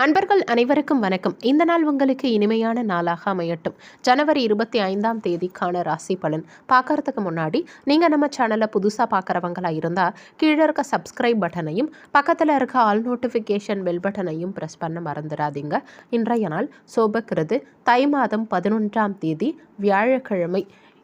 அன்பர்கள் அனைவருக்கும் வணக்கம். இந்த நாள் உங்களுக்கு இனிமையான நாளாக அமையட்டும். ஜனவரி 25ஆம் தேதிக்கான ராசி பலன் பார்க்கறதுக்கு முன்னாடி நீங்கள் நம்ம சேனலை புதுசாக பார்க்குறவங்களா இருந்தால் கீழே இருக்க சப்ஸ்கிரைப் பட்டனையும் பக்கத்தில் இருக்க ஆல் நோட்டிஃபிகேஷன் பெல் பட்டனையும் ப்ரெஸ் பண்ண மறந்துடாதீங்க. இன்றைய நாள் சோபக்கிறது தை மாதம் 11ஆம் தேதி வியாழக்கிழமை.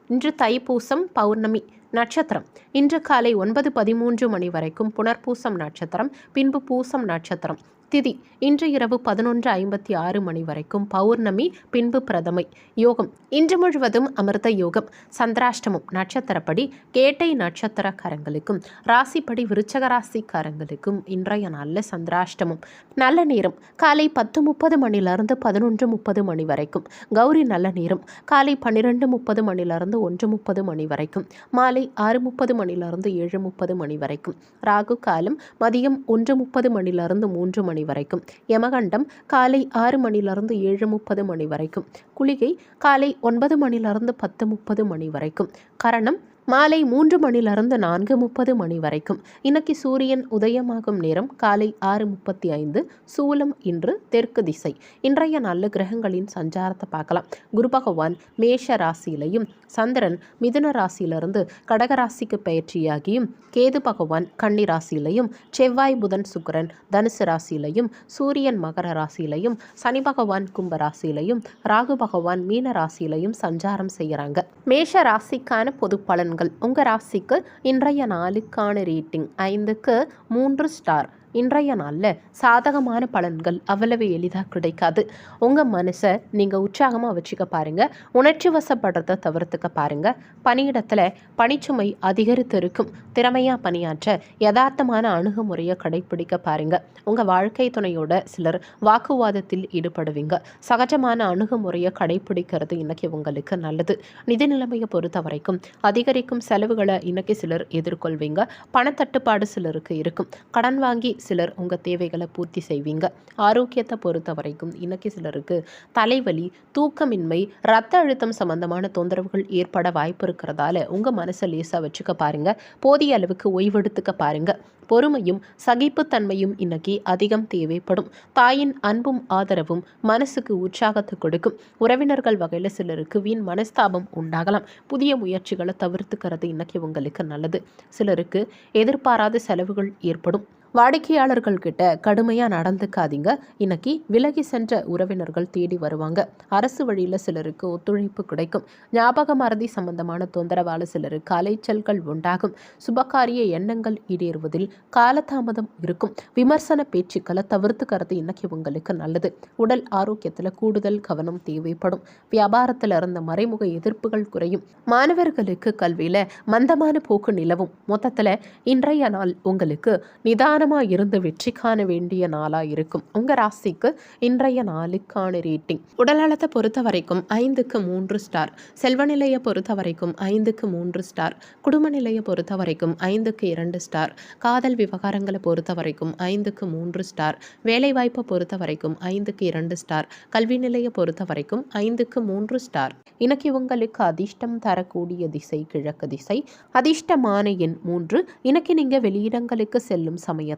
இன்று தைப்பூசம் பௌர்ணமி நட்சத்திரம். இன்று காலை 9:13 மணி வரைக்கும் புனர்பூசம் நட்சத்திரம், பின்பு பூசம் நட்சத்திரம். திதி இன்று இரவு 11:56 மணி வரைக்கும் பௌர்ணமி, பின்பு பிரதமை. யோகம் இன்று முழுவதும் அமிர்த யோகம். சந்திராஷ்டமம் நட்சத்திரப்படி கேட்டை நட்சத்திரக்காரங்களுக்கும் ராசிப்படி விருச்சக ராசிக்காரங்களுக்கும் இன்றைய நாளில் சந்திராஷ்டமம். நல்ல நேரம் காலை 10:30 மணிலிருந்து 11:30 மணி வரைக்கும். கௌரி நல்ல நேரம் காலை 12:30 மணிலிருந்து 1:30 மணி வரைக்கும். மாலை 6:30 மணிலிருந்து 7:30 மணி வரைக்கும். ராகு காலம் மதியம் 1:30 மணிலிருந்து 3 மணி வரைக்கும். யமகண்டம் காலை 6 மணிலிருந்து 7:30 மணி வரைக்கும். குளிகை காலை 9 மணிலிருந்து 10:30 மணி வரைக்கும். கரணம் மாலை 3 மணிலிருந்து 4:30 மணி வரைக்கும். இன்னைக்கு சூரியன் உதயமாகும் நேரம் காலை 6:35. சூலம் இன்று தெற்கு திசை. இன்றைய நல்ல கிரகங்களின் சஞ்சாரத்தை பார்க்கலாம். குரு பகவான் மேஷ ராசியிலையும், சந்திரன் மிதுன ராசியிலிருந்து கடகராசிக்கு பயிற்சியாகியும், கேது பகவான் கன்னி ராசியிலையும், செவ்வாய் புதன் சுக்கிரன் தனுசு ராசியிலையும், சூரியன் மகர ராசியிலையும், சனி பகவான் கும்ப ராசியிலையும், ராகு பகவான் மீன ராசியிலையும் சஞ்சாரம் செய்யறாங்க. மேஷ ராசிக்கான பொது பலன். உங்க ராசிக்கு இன்றைய நாளுக்கான ரேட்டிங் 5க்கு 3 ஸ்டார். இன்றைய நாளில் சாதகமான பலன்கள் அவ்வளவு எளிதாக கிடைக்காது. உங்கள் மனசை நீங்கள் உற்சாகமாக வச்சுக்க பாருங்கள். உணர்ச்சி வசப்படுறதை தவிர்த்துக்க பாருங்கள். பணியிடத்தில் பணிச்சுமை அதிகரித்து இருக்கும். திறமையாக பணியாற்ற யதார்த்தமான அணுகுமுறையை கடைப்பிடிக்க பாருங்கள். உங்கள் வாழ்க்கை துணையோட சிலர் வாக்குவாதத்தில் ஈடுபடுவீங்க. சகஜமான அணுகுமுறையை கடைப்பிடிக்கிறது இன்னைக்கு உங்களுக்கு நல்லது. நிதி நிலைமையை பொறுத்த வரைக்கும் அதிகரிக்கும் செலவுகளை இன்னைக்கு சிலர் எதிர்கொள்வீங்க. பணத்தட்டுப்பாடு சிலருக்கு இருக்கும். கடன் வாங்கி சிலர் உங்கள் தேவைகளை பூர்த்தி செய்வீங்க. ஆரோக்கியத்தை பொறுத்த வரைக்கும் இன்னைக்கு சிலருக்கு தலைவலி, தூக்கமின்மை, இரத்த அழுத்தம் சம்பந்தமான தொந்தரவுகள் ஏற்பட வாய்ப்பு இருக்கிறதால உங்கள் மனசை லேசாக வச்சுக்க பாருங்க. போதிய அளவுக்கு ஓய்வெடுத்துக்க பாருங்க. பொறுமையும் சகிப்புத்தன்மையும் இன்னைக்கு அதிகம் தேவைப்படும். தாயின் அன்பும் ஆதரவும் மனசுக்கு உற்சாகத்தை கொடுக்கும். உறவினர்கள் வகையில் சிலருக்கு வீண் மனஸ்தாபம் உண்டாகலாம். புதிய முயற்சிகளை தவிர்த்துக்கிறது இன்னைக்கு உங்களுக்கு நல்லது. சிலருக்கு எதிர்பாராத செலவுகள் ஏற்படும். வாடிக்கையாளர்கள் கிட்ட கடுமையாக நடந்துக்காதீங்க. இன்னைக்கு விலகி சென்ற உறவினர்கள் தேடி வருவாங்க. அரசு வழியில் சிலருக்கு ஒத்துழைப்பு கிடைக்கும். ஞாபக மறதி சம்பந்தமான தொந்தரவால சிலருக்கு அலைச்சல்கள் உண்டாகும். சுபகாரிய எண்ணங்கள் ஈடேறுவதில் காலதாமதம் இருக்கும். விமர்சன பேச்சுக்களை தவிர்த்துக்கிறது இன்னைக்கு உங்களுக்கு நல்லது. உடல் ஆரோக்கியத்தில் கூடுதல் கவனம் தேவைப்படும். வியாபாரத்தில் இருந்த மறைமுக எதிர்ப்புகள் குறையும். மாணவர்களுக்கு கல்வியில் மந்தமான போக்கு நிலவும். மொத்தத்தில் இன்றைய நாள் உங்களுக்கு நிதான இருந்து வெற்றி காண வேண்டிய நாளா இருக்கும். உங்க ராசிக்கு இன்றைய நாளுக்கான ரேட்டிங் உடல்நலத்தை பொறுத்த வரைக்கும் 5க்கு 3 ஸ்டார். செல்வ நிலையை பொறுத்த வரைக்கும் 5க்கு 3 ஸ்டார். குடும்ப நிலையை பொறுத்த வரைக்கும் 5க்கு 2 ஸ்டார். காதல் விவகாரங்களை பொறுத்த வரைக்கும் 5க்கு 3 ஸ்டார். வேலை வாய்ப்பை பொறுத்த வரைக்கும் 5க்கு 2 ஸ்டார். கல்வி நிலையை பொறுத்த வரைக்கும் 5க்கு 3 ஸ்டார். இன்னைக்கு உங்களுக்கு அதிர்ஷ்டம் தரக்கூடிய திசை கிழக்கு திசை. அதிர்ஷ்டமான எண் 3. இன்னைக்கு நீங்க வெளியிடங்களுக்கு செல்லும் சமயம்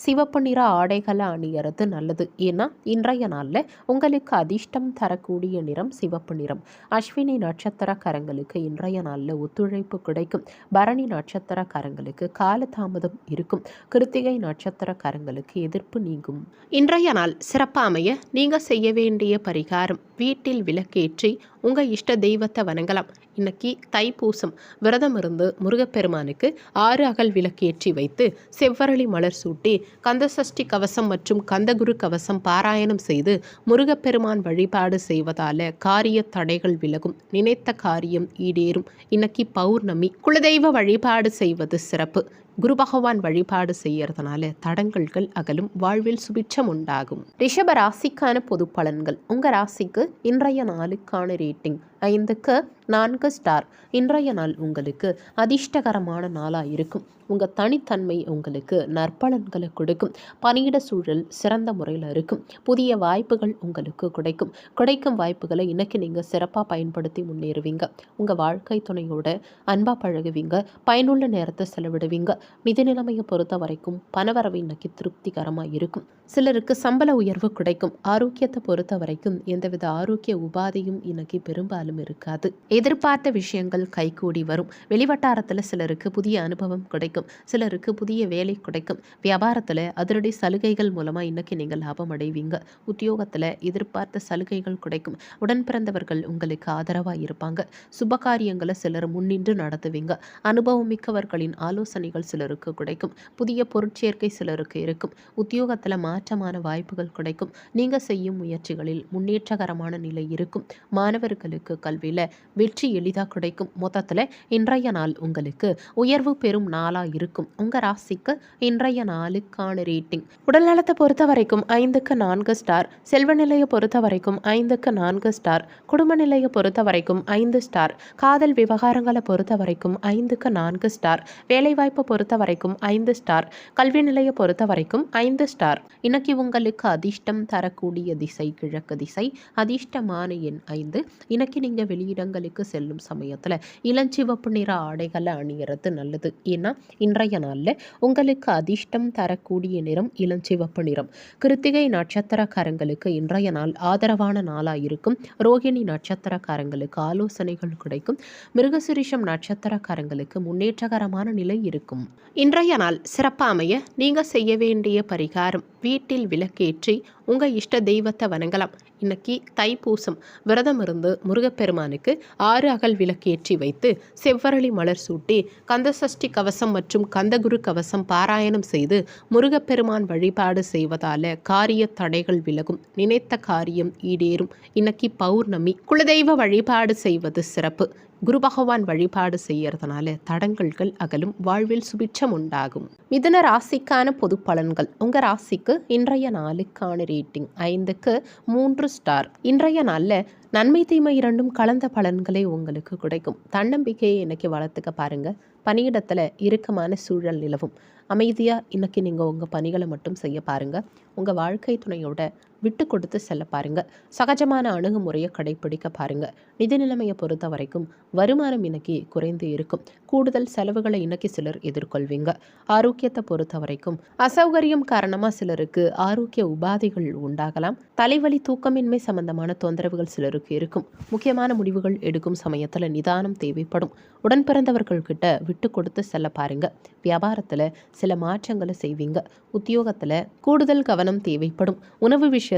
சிவப்பு நிற ஆடைகளை அணியறது நல்லது. ஏன்னா இன்றைய நாள்ல உங்களுக்கு அதிர்ஷ்டம் தரக்கூடிய நிறம் சிவப்பு நிறம். அஸ்வினி நட்சத்திரக்காரங்களுக்கு இன்றைய நாள்ல ஒத்துழைப்பு கிடைக்கும். பரணி நட்சத்திரக்காரங்களுக்கு காலதாமதம் இருக்கும். கிருத்திகை நட்சத்திரக்காரங்களுக்கு எதிர்ப்பு நீங்கும். இன்றைய நாள் சிறப்பாக அமைய நீங்க செய்ய வேண்டிய பரிகாரம், வீட்டில் விளக்கேற்றி உங்க இஷ்ட தெய்வத்தை வணங்கலாம். இன்னைக்கு தைப்பூசம் விரதம் இருந்து முருகப்பெருமானுக்கு 6 அகல் விளக்கேற்றி வைத்து செவ்வரளி மலர் சூட்டி கந்தசஷ்டி கவசம் மற்றும் கந்தகுரு கவசம் பாராயணம் செய்து முருகப்பெருமான் வழிபாடு செய்வதால காரிய தடைகள் விலகும். நினைத்த காரியம் ஈடேறும். இன்னைக்கு பௌர்ணமி. குலதெய்வ வழிபாடு செய்வது சிறப்பு. குரு பகவான் வழிபாடு செய்யறதுனால தடங்கல்கள் அகலும். வாழ்வில் சுபிட்சம் உண்டாகும். ரிஷப ராசிக்கான பொது பலன்கள். உங்க ராசிக்கு இன்றைய நாளுக்கான ரேட்டிங் 5க்கு 4 ஸ்டார். இன்றைய நாள் உங்களுக்கு அதிர்ஷ்டகரமான நாளாக இருக்கும். உங்கள் தனித்தன்மை உங்களுக்கு நற்பலன்களை கொடுக்கும். பணியிட சூழல் சிறந்த முறையில் இருக்கும். புதிய வாய்ப்புகள் உங்களுக்கு கிடைக்கும் வாய்ப்புகளை இன்னைக்கு நீங்கள் சிறப்பாக பயன்படுத்தி முன்னேறுவீங்க. உங்கள் வாழ்க்கை துணையோட அன்பாக பழகுவீங்க. பயனுள்ள நேரத்தை செலவிடுவீங்க. நிதி நிலைமையை பொறுத்த வரைக்கும் பணவரவு இன்னைக்கு திருப்திகரமாக இருக்கும். சிலருக்கு சம்பள உயர்வு கிடைக்கும். ஆரோக்கியத்தை பொறுத்த வரைக்கும் எந்தவித ஆரோக்கிய உபாதையும் இன்னைக்கு பெரும்பாலும் இருக்காது. எதிர்பார்த்த விஷயங்கள் கைகூடி வரும். வெளிவட்டாரத்தில் சிலருக்கு புதிய அனுபவம் கிடைக்கும். சிலருக்கு புதிய வேலை கிடைக்கும். வியாபாரத்தில் அதிரடி சலுகைகள் மூலமாக இன்னைக்கு நீங்கள் லாபம் அடைவீங்க. உத்தியோகத்தில் எதிர்பார்த்த சலுகைகள் கிடைக்கும். உடன் பிறந்தவர்கள் உங்களுக்கு ஆதரவாக இருப்பாங்க. சுபகாரியங்களை சிலர் முன்னின்று நடத்துவீங்க. அனுபவம் மிக்கவர்களின் ஆலோசனைகள் சிலருக்கு கிடைக்கும். புதிய பொருட்சேர்க்கை சிலருக்கு இருக்கும். உத்தியோகத்தில் மாற்றமான வாய்ப்புகள் கிடைக்கும். நீங்கள் செய்யும் முயற்சிகளில் முன்னேற்றகரமான நிலை இருக்கும். மாணவர்களுக்கு கல்வியில் வெற்றி எளிதாக கிடைக்கும். மொத்தத்தில் இன்றைய நாள் உங்களுக்கு உயர்வு பெறும் நாளாக இருக்கும். உங்கள் ராசிக்கு இன்றைய நாளுக்கான ரேட்டிங். உடல் நலத்தை பொறுத்த வரைக்கும் 5க்கு 4 ஸ்டார். செல்வ நிலையை பொறுத்த வரைக்கும் 5க்கு 4 ஸ்டார். குடும்ப நிலையை பொறுத்த வரைக்கும் 5 ஸ்டார். காதல் விவகாரங்களை பொறுத்த வரைக்கும் 5க்கு 4 ஸ்டார். வேலைவாய்ப்பை பொறுத்த வரைக்கும் 5 ஸ்டார். கல்வி நிலையை பொறுத்த வரைக்கும் 5 ஸ்டார். இன்னைக்கு உங்களுக்கு அதிர்ஷ்டம் தரக்கூடிய திசை கிழக்கு திசை. அதிர்ஷ்டமான எண் 5. இன்னைக்கு நீங்கள் வெளியிடங்களுக்கு செல்லும் சமயத்தில் இளஞ்சிவப்பு நிற ஆடைகளை அணியறது நல்லது. ஏன்னா இன்றைய நாளில் உங்களுக்கு அதிர்ஷ்டம் தரக்கூடிய நிறம் இளஞ்சிவப்பு நிறம். கிருத்திகை நட்சத்திரக்காரங்களுக்கு இன்றைய நாள் ஆதரவான நாளாக இருக்கும். ரோகிணி நட்சத்திரக்காரங்களுக்கு ஆலோசனைகள் கிடைக்கும். மிருகசிரிஷம் நட்சத்திரக்காரங்களுக்கு முன்னேற்றகரமான நிலை இருக்கும். இன்றைய நாள் சிறப்பாக அமைய நீங்கள் செய்ய வேண்டிய பரிகாரம், வீட்டில் விளக்கேற்றி உங்கள் இஷ்ட தெய்வத்தை வணங்கலாம். இன்னைக்கு தைப்பூசம் விரதம் இருந்து முருகப்பெருமானுக்கு 6 அகல் விளக்கேற்றி வைத்து செவ்வரளி மலர் சூட்டி கந்தசஷ்டி கவசம் மற்றும் கந்தகுரு கவசம் பாராயணம் செய்து முருகப்பெருமான் வழிபாடு செய்வதால காரிய தடைகள் விலகும். நினைத்த காரியம் ஈடேறும். இன்னைக்கு பௌர்ணமி. குலதெய்வ வழிபாடு செய்வது சிறப்பு. குரு பகவான் வழிபாடு செய்யறதுனால தடங்கல்கள் அகலும். வாழ்வில் சுபிட்சம் உண்டாகும். மிதுன ராசிக்கான பொது பலன்கள். உங்க ராசிக்கு இன்றைய நாளுக்கான ரேட்டிங் 5க்கு 3 ஸ்டார். இன்றைய நாளில் நன்மை தீமை இரண்டும் கலந்த பலன்களை உங்களுக்கு கிடைக்கும். தன்னம்பிக்கையை இன்னைக்கு வளர்த்துக்க பாருங்க. பணியிடத்தில் இறுக்கமான சூழல் நிலவும். அமைதியாக இன்னைக்கு நீங்கள் உங்கள் பணிகளை மட்டும் செய்ய பாருங்க. உங்கள் வாழ்க்கை துணையோட விட்டு கொடுத்து செல்ல பாருங்க. சகஜமான அணுகுமுறையை கடைபிடிக்க பாருங்க. நிதி நிலைமையை பொறுத்த வரைக்கும் வருமானம் இன்னைக்கு குறைந்து இருக்கும். கூடுதல் செலவுகளை இன்னைக்கு சிலர் எதிர்கொள்வீங்க. ஆரோக்கியத்தை பொறுத்த வரைக்கும் அசௌகரியம் காரணமாக சிலருக்கு ஆரோக்கிய உபாதைகள் உண்டாகலாம். தலைவலி, தூக்கமின்மை சம்பந்தமான தொந்தரவுகள் சிலருக்கு இருக்கும். முக்கியமான முடிவுகள் எடுக்கும் சமயத்தில் நிதானம் தேவைப்படும். உடன் பிறந்தவர்கள்கிட்ட விட்டு கொடுத்து செல்ல பாருங்க. வியாபாரத்தில் சில மாற்றங்களை செய்வீங்க. உத்தியோகத்தில் கூடுதல் கவனம் தேவைப்படும். உணவு விஷயத்தில்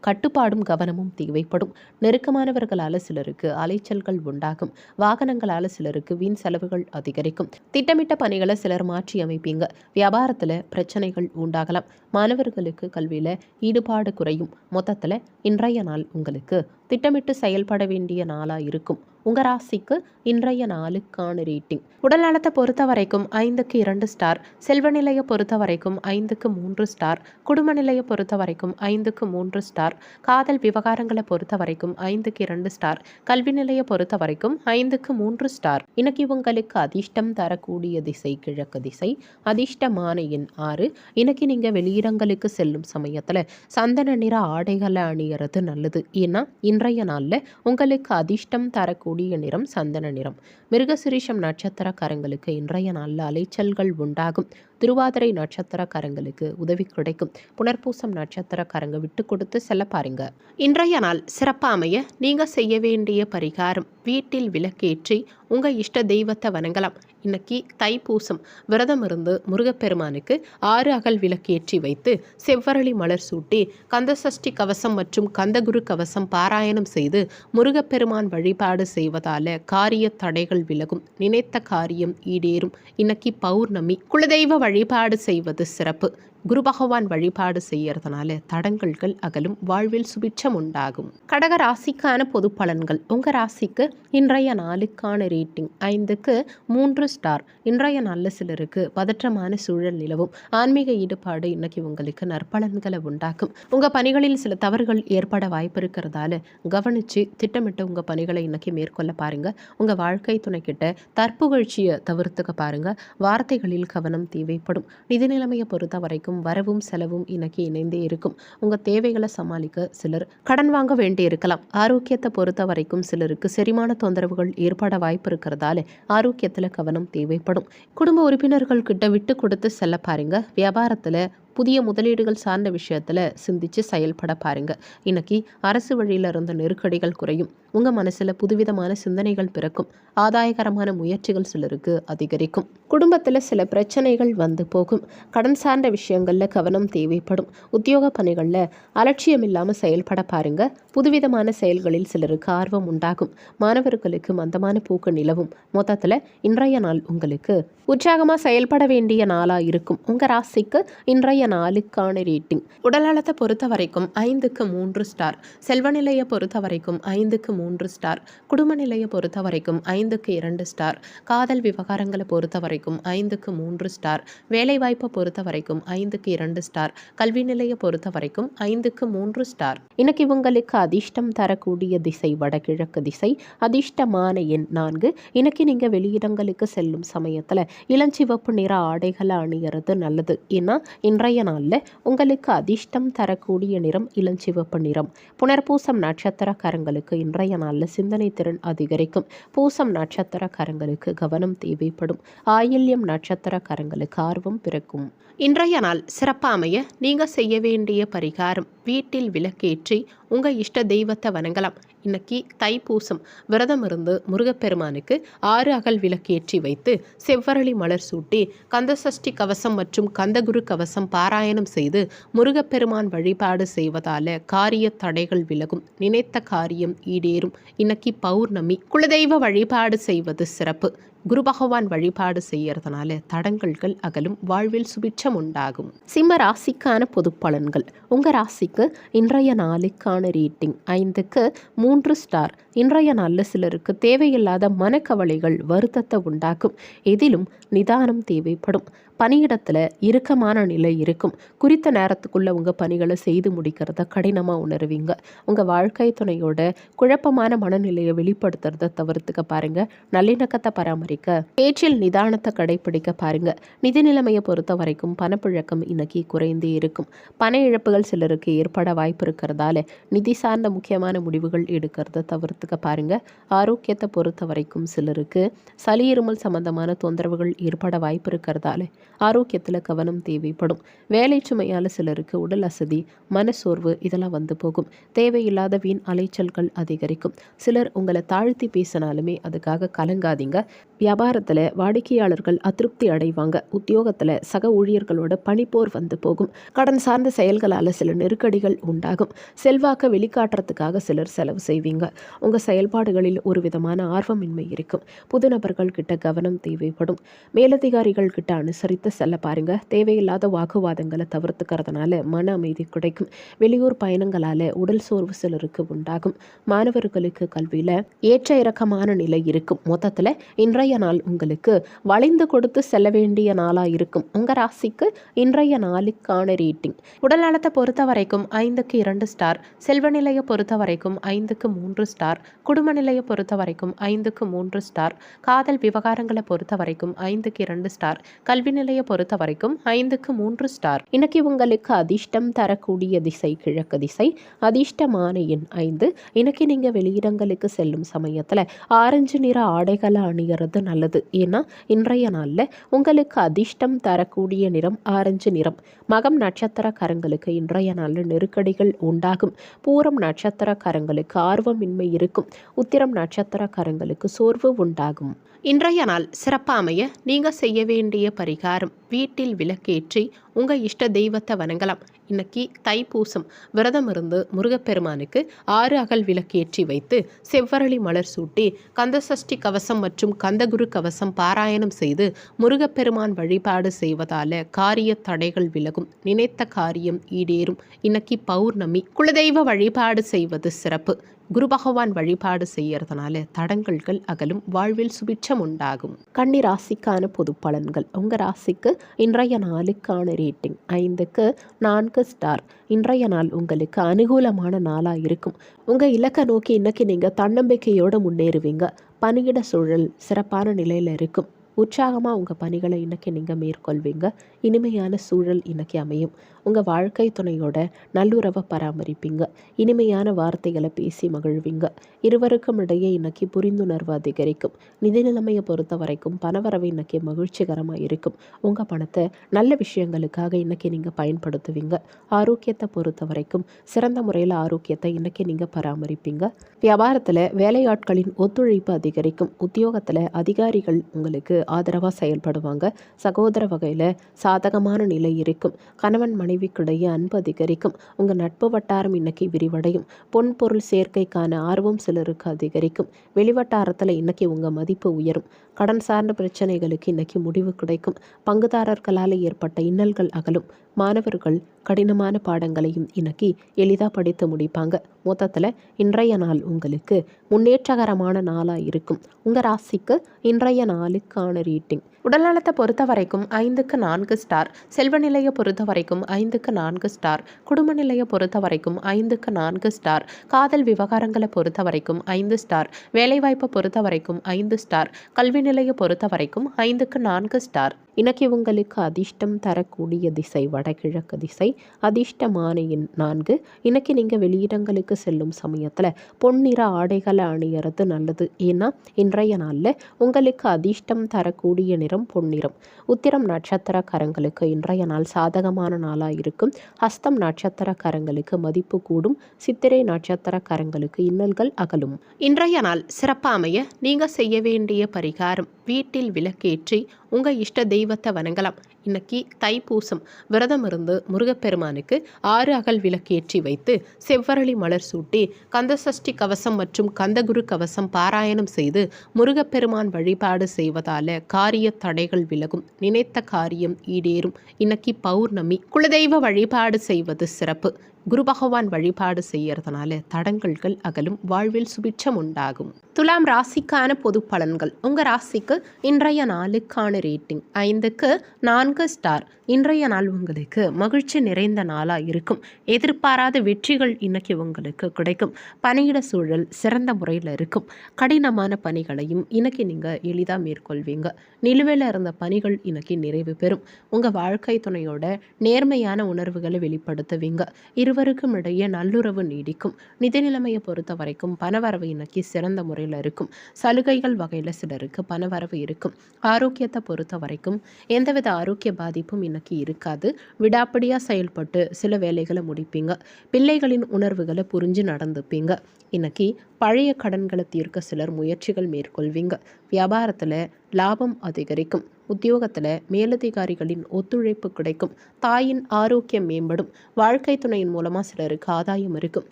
கட்டுப்பாடும் கவனமும் தேவைப்படும். நெருக்கமானவர்களால் சிலருக்கு அலைச்சல்கள் உண்டாகும். வாகனங்களால் சிலருக்கு வீண் செலவுகள் அதிகரிக்கும். திட்டமிட்ட பணிகளை சிலர் மாற்றி அமைப்பீங்க. வியாபாரத்தில் பிரச்சனைகள் உண்டாகலாம். மாணவர்களுக்கு கல்வியில் ஈடுபாடு குறையும். மொத்தத்தில் இன்றைய நாள் உங்களுக்கு திட்டமிட்டு செயல்பட வேண்டிய நாளாக இருக்கும். உங்கள் ராசிக்கு இன்றைய நாளுக்கான ரேட்டிங். உடல் நலத்தை பொறுத்த வரைக்கும் 5க்கு 2 ஸ்டார். செல்வ நிலையை பொறுத்த வரைக்கும் 5க்கு 3 ஸ்டார். குடும்ப நிலையை பொறுத்த வரைக்கும் 5க்கு 3 ஸ்டார். காதல் விவகாரங்களை பொறுத்த வரைக்கும் 5க்கு 2 ஸ்டார். கல்வி நிலையை பொறுத்த வரைக்கும் 5க்கு 3 ஸ்டார். இன்னைக்கு உங்களுக்கு அதிர்ஷ்டம் தரக்கூடிய திசை கிழக்கு திசை. அதிர்ஷ்டமான எண் 6. இன்னைக்கு நீங்கள் வெளியிடங்களுக்கு செல்லும் சமயத்தில் சந்தன நிற ஆடைகளை அணியறது நல்லது. ஏன்னா இன்றைய நாளில் உங்களுக்கு அதிர்ஷ்டம் தரக்கூடிய நிறம் சந்தன நிறம். மிருகசிரிஷம் நட்சத்திரக்காரங்களுக்கு இன்றைய நாளில் அலைச்சல்கள் உண்டாகும். திருவாதிரை நட்சத்திரக்காரங்களுக்கு உதவி கிடைக்கும். புனர்பூசம் நட்சத்திரக்காரங்க விட்டு கொடுத்து செல்ல பாருங்க. இன்றைய நாள் சிறப்பாக அமைய நீங்கள் செய்ய வேண்டிய பரிகாரம், வீட்டில் விளக்கேற்றி உங்கள் இஷ்ட தெய்வத்தை வணங்கலாம். இன்னைக்கு தைப்பூசம் விரதம் இருந்து முருகப்பெருமானுக்கு 6 அகல் விளக்கேற்றி வைத்து செவ்வரளி மலர் சூட்டி கந்தசஷ்டி கவசம் மற்றும் கந்தகுரு கவசம் பாராயணம் செய்து முருகப்பெருமான் வழிபாடு செய்வதால காரிய தடைகள் விலகும். நினைத்த காரியம் ஈடேறும். இன்னைக்கு பௌர்ணமி. குலதெய்வ வழிபாடு செய்வது சிறப்பு. குரு பகவான் வழிபாடு செய்யறதுனால தடங்கல்கள் அகலும், வாழ்வில் சுபிட்சம் உண்டாகும். கடக ராசிக்கான பொது பலன்கள். உங்கள் ராசிக்கு இன்றைய நாளுக்கான ரேட்டிங் 5க்கு 3 ஸ்டார். இன்றைய நாளில் சிலருக்கு பதற்றமான சூழல் நிலவும். ஆன்மீக ஈடுபாடு இன்னைக்கு உங்களுக்கு நற்பலன்களை உண்டாக்கும். உங்கள் பணிகளில் சில தவறுகள் ஏற்பட வாய்ப்பு இருக்கிறதால கவனித்து திட்டமிட்டு உங்கள் பணிகளை இன்னைக்கு மேற்கொள்ள பாருங்கள். உங்கள் வாழ்க்கை துணைக்கிட்ட தற்புகழ்ச்சியை தவிர்த்துக்க பாருங்கள். வார்த்தைகளில் கவனம் தேவைப்படும். நிதி நிலைமையை பொறுத்த வரைக்கும் வரவும் செலவும் இன்னைக்கு இணைந்தே இருக்கும். உங்கள் தேவைகளை சமாளிக்க சிலர் கடன் வாங்க வேண்டி இருக்கலாம். ஆரோக்கியத்தை பொறுத்த வரைக்கும் சிலருக்கு செரிமான தொந்தரவுகள் ஏற்பட வாய்ப்பு இருக்கிறதால ஆரோக்கியத்தில் கவனம் தேவைப்படும். குடும்ப உறுப்பினர்கள் கிட்ட விட்டு கொடுத்து செல்ல பாருங்க. வியாபாரத்தில் புதிய முதலீடுகள் சார்ந்த விஷயத்தில் சிந்திச்சு செயல்பட பாருங்க. இன்னைக்கு அரசு வழியில் இருந்த நெருக்கடிகள் குறையும். உங்கள் மனசில் புதுவிதமான சிந்தனைகள் பிறக்கும். ஆதாயகரமான முயற்சிகள் சிலருக்கு அதிகரிக்கும். குடும்பத்தில் சில பிரச்சனைகள் வந்து போகும். கடன் சார்ந்த விஷயங்களில் கவனம் தேவைப்படும். உத்தியோக பணிகளில் அலட்சியம் இல்லாமல் செயல்பட பாருங்க. புதுவிதமான செயல்களில் சிலருக்கு ஆர்வம் உண்டாகும். மாணவர்களுக்கு மந்தமான போக்கு நிலவும். மொத்தத்தில் இன்றைய நாள் உங்களுக்கு உற்சாகமாக செயல்பட வேண்டிய நாளாக இருக்கும். உங்கள் ராசிக்கு இன்றைய நாளுக்கான ரேட்டிங். உடல்நலத்தை பொறுத்த வரைக்கும் 5க்கு 3 ஸ்டார். செல்வ நிலையை பொறுத்த வரைக்கும் 5க்கு 3 ஸ்டார். குடும்ப நிலையை பொறுத்த வரைக்கும் 5க்கு 2 ஸ்டார். காதல் விவகாரங்களை பொறுத்த வரைக்கும் 5க்கு 3 ஸ்டார். வேலைவாய்ப்பை பொறுத்த வரைக்கும் 5க்கு 2 ஸ்டார். கல்வி நிலையை பொறுத்த வரைக்கும் 5க்கு 3 ஸ்டார். இன்னைக்கு உங்களுக்கு அதிர்ஷ்டம் தரக்கூடிய திசை வடகிழக்கு திசை. அதிர்ஷ்டமான எண் 4. இன்னைக்கு நீங்கள் வெளியிடங்களுக்கு செல்லும் சமயத்தில் இளஞ்சிவப்பு நிற ஆடைகளை அணியறது நல்லது. ஏன்னா இன்றைய நாளில் உங்களுக்கு அதிர்ஷ்டம் தரக்கூடிய நிறம் இளஞ்சிவப்பு நிறம். புனர்பூசம் நட்சத்திரக்காரங்களுக்கு இன்றைய நாளில் சிந்தனை திறன் அதிகரிக்கும். பூசம் நட்சத்திரக்காரங்களுக்கு கவனம் தேவைப்படும். ஆயில்யம் நட்சத்திரக்காரங்களுக்கு ஆர்வம் பிறக்கும். இன்றைய நாள் சிறப்பாக அமைய நீங்கள் செய்ய வேண்டிய பரிகாரம், வீட்டில் விளக்கேற்றி உங்கள் இஷ்ட தெய்வத்தை வணங்கலாம். இன்னைக்கு தைப்பூசம் விரதம் இருந்து முருகப்பெருமானுக்கு 6 அகல் விளக்கேற்றி வைத்து செவ்வரளி மலர் சூட்டி கந்தசஷ்டி கவசம் மற்றும் கந்தகுரு கவசம் பாராயணம் செய்து முருகப்பெருமான் வழிபாடு செய்வதால காரிய தடைகள் விலகும். நினைத்த காரியம் ஈடேறும். இன்னைக்கு பௌர்ணமி. குலதெய்வ வழிபாடு செய்வது சிறப்பு. குரு பகவான் வழிபாடு செய்யறதுனால தடங்கல்கள் அகலும், வாழ்வில் சுபிட்சம் உண்டாகும். சிம்ம ராசிக்கான பொது பலன்கள். உங்கள் ராசிக்கு இன்றைய நாளுக்கான ரேட்டிங் 5க்கு 3 ஸ்டார். இன்றைய நாளில் சிலருக்கு தேவையில்லாத மனக்கவலைகள் வருத்தத்தை உண்டாக்கும். எதிலும் நிதானம் தேவைப்படும். பணியிடத்தில் இறுக்கமான நிலை இருக்கும். குறித்த நேரத்துக்குள்ளே உங்கள் பணிகளை செய்து முடிக்கிறத கடினமாக உணர்வீங்க. உங்கள் வாழ்க்கை துணையோட குழப்பமான மனநிலையை வெளிப்படுத்துறத தவிர்த்துக்க பாருங்க. நல்லிணக்கத்தை பராமரிக்க பேச்சில் நிதானத்தை கடைபிடிக்க பாருங்க. நிதி நிலைமையை பொறுத்த வரைக்கும் பணப்புழக்கம் இன்னைக்கு குறைந்தே இருக்கும். பண இழப்புகள் சிலருக்கு ஏற்பட வாய்ப்பு இருக்கிறதால நிதி சார்ந்த முக்கியமான முடிவுகள் எடுக்கிறத தவிர்த்துக்க பாருங்க. ஆரோக்கியத்தை பொறுத்த வரைக்கும் சிலருக்கு சளி இருமல் சம்பந்தமான தொந்தரவுகள் ஏற்பட வாய்ப்பு இருக்கிறதால ஆரோக்கியத்தில் கவனம் தேவைப்படும். வேலை சுமையால் சிலருக்கு உடல் அசதி, மனசோர்வு இதெல்லாம் வந்து போகும். தேவையில்லாத வீண் அலைச்சல்கள் அதிகரிக்கும். சிலர் உங்களை தாழ்த்தி பேசினாலுமே அதுக்காக கலங்காதீங்க. வியாபாரத்தில் வாடிக்கையாளர்கள் அதிருப்தி அடைவாங்க. உத்தியோகத்தில் சக ஊழியர்களோட பணிப்போர் வந்து போகும். கடன் சார்ந்த செயல்களால் சில நெருக்கடிகள் உண்டாகும். செல்வாக்க வெளிக்காட்டுறதுக்காக சிலர் செலவு செய்வீங்க. உங்கள் செயல்பாடுகளில் ஒரு விதமான ஆர்வமின்மை இருக்கும். புது நபர்கள் கிட்ட கவனம் தேவைப்படும். மேலதிகாரிகள் கிட்ட அனுசரித்து செல்ல பாருங்க. தேவையில்லாத வாக்குவாதங்களை தவிர்த்துக்கிறதுனால மன அமைதி கிடைக்கும். வெளியூர் பயணங்களால உடல் சோர்வு சிலருக்கு உண்டாகும். மாணவர்களுக்கு கல்வியில ஏற்ற இறக்கமான நிலை இருக்கும். மொத்தத்தில் இன்றைய நாள் உங்களுக்கு வளைந்து கொடுத்து செல்ல வேண்டிய நாளா இருக்கும். உங்க ராசிக்கு இன்றைய நாளுக்கான ரேட்டிங். உடல் நலத்தை பொறுத்த வரைக்கும் 5க்கு 2 ஸ்டார். செல்வ நிலையை பொறுத்த வரைக்கும் 5க்கு 3 ஸ்டார். குடும்ப நிலையை பொறுத்த வரைக்கும் 5க்கு 3 ஸ்டார். காதல் விவகாரங்களை பொறுத்த வரைக்கும் 5க்கு 2 ஸ்டார். கல்வி நிலையை பொறுத்த வரைக்கும் 5க்கு 3 ஸ்டார். இன்னைக்கு உங்களுக்கு அதிர்ஷ்டம் தரக்கூடிய திசை கிழக்கு திசை. அதிர்ஷ்டமான எண் 5. இன்னைக்கு நீங்க வெளியிடங்களுக்கு செல்லும் சமயத்துல ஆரஞ்சு நிற ஆடைகளை அணியறது நல்லது. ஏன்னா இன்றைய நாள்ல உங்களுக்கு அதிர்ஷ்டம் தரக்கூடிய நிறம் ஆரஞ்சு நிறம். மகம் நட்சத்திரக்காரங்களுக்கு இன்றைய நாள்ல நெருக்கடிகள் உண்டாகும். பூரம் நட்சத்திரக்காரங்களுக்கு ஆர்வமின்மை இருக்கும். உத்திரம் நட்சத்திரக்காரங்களுக்கு சோர்வு உண்டாகும். இன்றைய நாள் சிறப்பாக அமைய நீங்கள் செய்ய வேண்டிய பரிகாரம், வீட்டில் விளக்கேற்றி உங்கள் இஷ்ட தெய்வத்தை வணங்கலாம். இன்னைக்கு தைப்பூசம். விரதம் இருந்து முருகப்பெருமானுக்கு 6 அகல் விளக்கேற்றி வைத்து செவ்வரளி மலர் சூட்டி கந்தசஷ்டி கவசம் மற்றும் கந்தகுரு கவசம் பாராயணம் செய்து முருகப்பெருமான் வழிபாடு செய்வதால காரிய தடைகள் விலகும், நினைத்த காரியம் ஈடேறும். இன்னைக்கு பௌர்ணமி. குலதெய்வ வழிபாடு செய்வது சிறப்பு. குரு பகவான் வழிபாடு செய்யறதுனால தடங்கல்கள் அகலும், வாழ்வில் சுபிட்சம் உண்டாகும். கன்னி ராசிக்கான பொது பலன்கள். உங்கள் ராசிக்கு இன்றைய நாளுக்கான ரேட்டிங் 5க்கு 4 ஸ்டார். இன்றைய நாள் உங்களுக்கு அனுகூலமான நாளாக இருக்கும். உங்கள் இலக்கை நோக்கி இன்னைக்கு நீங்கள் தன்னம்பிக்கையோடு முன்னேறுவீங்க. பணியிட சூழல் சிறப்பான நிலையில் இருக்கும். உற்சாகமாக உங்கள் பணிகளை இன்றைக்கி நீங்கள் மேற்கொள்வீங்க. இனிமையான சூழல் இன்றைக்கி அமையும். உங்கள் வாழ்க்கை துணையோட நல்லுறவை பராமரிப்பீங்க. இனிமையான வார்த்தைகளை பேசி மகிழ்வீங்க. இருவருக்கும் இடையே இன்னைக்கு புரிந்துணர்வு அதிகரிக்கும். நிதி நிலைமையை பொறுத்த வரைக்கும் பணவரவு இன்னைக்கு மகிழ்ச்சிகரமாக இருக்கும். உங்கள் பணத்தை நல்ல விஷயங்களுக்காக இன்னைக்கு நீங்கள் பயன்படுத்துவீங்க. ஆரோக்கியத்தை பொறுத்த வரைக்கும் சிறந்த முறையில் ஆரோக்கியத்தை இன்னைக்கு நீங்கள் பராமரிப்பீங்க. வியாபாரத்தில் வேலையாட்களின் ஒத்துழைப்பு அதிகரிக்கும். உத்தியோகத்தில் அதிகாரிகள் உங்களுக்கு ஆதரவாக செயல்படுவாங்க. சகோதர வகையில் சாதகமான நிலை இருக்கும். கணவன் மனைவிக்கிடையே அன்பு அதிகரிக்கும். உங்கள் நட்பு வட்டாரம் இன்னைக்கு விரிவடையும். பொன் பொருள் சேர்க்கைக்கான ஆர்வம் சிலருக்கு அதிகரிக்கும். வெளிவட்டாரத்தில் இன்னைக்கு உங்கள் மதிப்பு உயரும். கடன் சார்ந்த பிரச்சனைகளுக்கு இன்னைக்கு முடிவு கிடைக்கும். பங்குதாரர்களால் ஏற்பட்ட இன்னல்கள் அகலும். மாணவர்கள் கடினமான பாடங்களையும் இன்னைக்கு எளிதாக படித்து முடிப்பாங்க. மொத்தத்தில் இன்றைய நாள் உங்களுக்கு முன்னேற்றகரமான நாளாக இருக்கும். உங்கள் ராசிக்கு இன்றைய நாளுக்கான ரேட்டிங். உடல்நலத்தை பொறுத்த வரைக்கும் 5க்கு 4 ஸ்டார். செல்வ நிலையை பொறுத்த வரைக்கும் 5க்கு 4 ஸ்டார். குடும்ப நிலையை பொறுத்த வரைக்கும் 5க்கு 4 ஸ்டார். காதல் விவகாரங்களை பொறுத்த வரைக்கும் 5 ஸ்டார். வேலைவாய்ப்பை பொறுத்த வரைக்கும் 5 ஸ்டார். கல்வி நிலையை பொறுத்த வரைக்கும் 5க்கு 4 ஸ்டார். இன்னைக்கு உங்களுக்கு அதிர்ஷ்டம் தரக்கூடிய திசை வடகிழக்கு திசை. அதிர்ஷ்டமான எண் 4. இன்னைக்கு நீங்கள் வெளியிடங்களுக்கு செல்லும் சமயத்தில் பொன்னிற ஆடைகளை அணியறது நல்லது. ஏன்னா இன்றைய நாளில் உங்களுக்கு அதிர்ஷ்டம் தரக்கூடிய நிறம் பொன்னிறம். உத்திரம் நட்சத்திரக்காரங்களுக்கு இன்றைய நாள் சாதகமான நாளாக இருக்கும். ஹஸ்தம் நட்சத்திரக்காரங்களுக்கு மதிப்பு கூடும். சித்திரை நட்சத்திரக்காரங்களுக்கு இன்னல்கள் அகலும். இன்றைய நாள் சிறப்பாக அமைய நீங்கள் செய்ய வேண்டிய பரிகாரம்: வீட்டில் விளக்கேற்றி உங்கள் இஷ்ட தெய்வத்தை வணங்கலாம். இன்னைக்கு தைப்பூசம். விரதம் இருந்து முருகப்பெருமானுக்கு 6 அகல் விளக்கேற்றி வைத்து செவ்வரளி மலர் சூட்டி கந்தசஷ்டி கவசம் மற்றும் கந்தகுரு கவசம் பாராயணம் செய்து முருகப்பெருமான் வழிபாடு செய்வதால காரிய தடைகள் விலகும், நினைத்த காரியம் ஈடேறும். இன்னைக்கு பௌர்ணமி. குலதெய்வ வழிபாடு செய்வது சிறப்பு. குரு பகவான் வழிபாடு செய்யறதுனால தடங்கல்கள் அகலும், வாழ்வில் சுபிட்சம் உண்டாகும். துலாம் ராசிக்கான பொது பலன்கள். உங்கள் ராசிக்கு இன்றைய நாளுக்கான ரேட்டிங் 5க்கு 4 ஸ்டார். இன்றைய நாள் உங்களுக்கு மகிழ்ச்சி நிறைந்த நாளாக இருக்கும். எதிர்பாராத வெற்றிகள் இன்னைக்கு உங்களுக்கு கிடைக்கும். பணியிட சூழல் சிறந்த முறையில் இருக்கும். கடினமான பணிகளையும் இன்னைக்கு நீங்கள் எளிதாக மேற்கொள்வீங்க. நிலுவையில் இருந்த பணிகள் இன்னைக்கு நிறைவு பெறும். உங்கள் வாழ்க்கை துணையோட நேர்மையான உணர்வுகளை வெளிப்படுத்துவீங்க. இருவருக்கும் இடையே நல்லுறவு நீடிக்கும். நிதி நிலைமையை பொறுத்த வரைக்கும் பணவரவு இன்னைக்கு சிறந்த முறையில் இருக்கும். சலுகைகள் வகையில் சிலருக்கு பணவரவு இருக்கும். ஆரோக்கியத்தை பொறுத்த வரைக்கும் எந்தவித ஆரோக்கிய பாதிப்பும் இன்னைக்கு இருக்காது. விடாப்பிடியாக செயல்பட்டு சில வேலைகளை முடிப்பீங்க. பிள்ளைகளின் உணர்வுகளை புரிஞ்சு நடந்துப்பீங்க. இன்னைக்கு பழைய கடன்களை தீர்க்க சிலர் முயற்சிகள் மேற்கொள்வீங்க. வியாபாரத்தில் லாபம் அதிகரிக்கும். உத்தியோகத்தில் மேலதிகாரிகளின் ஒத்துழைப்பு கிடைக்கும். தாயின் ஆரோக்கியம் மேம்படும். வாழ்க்கை துணையின் மூலமாக சிலருக்கு ஆதாயம் இருக்கும்.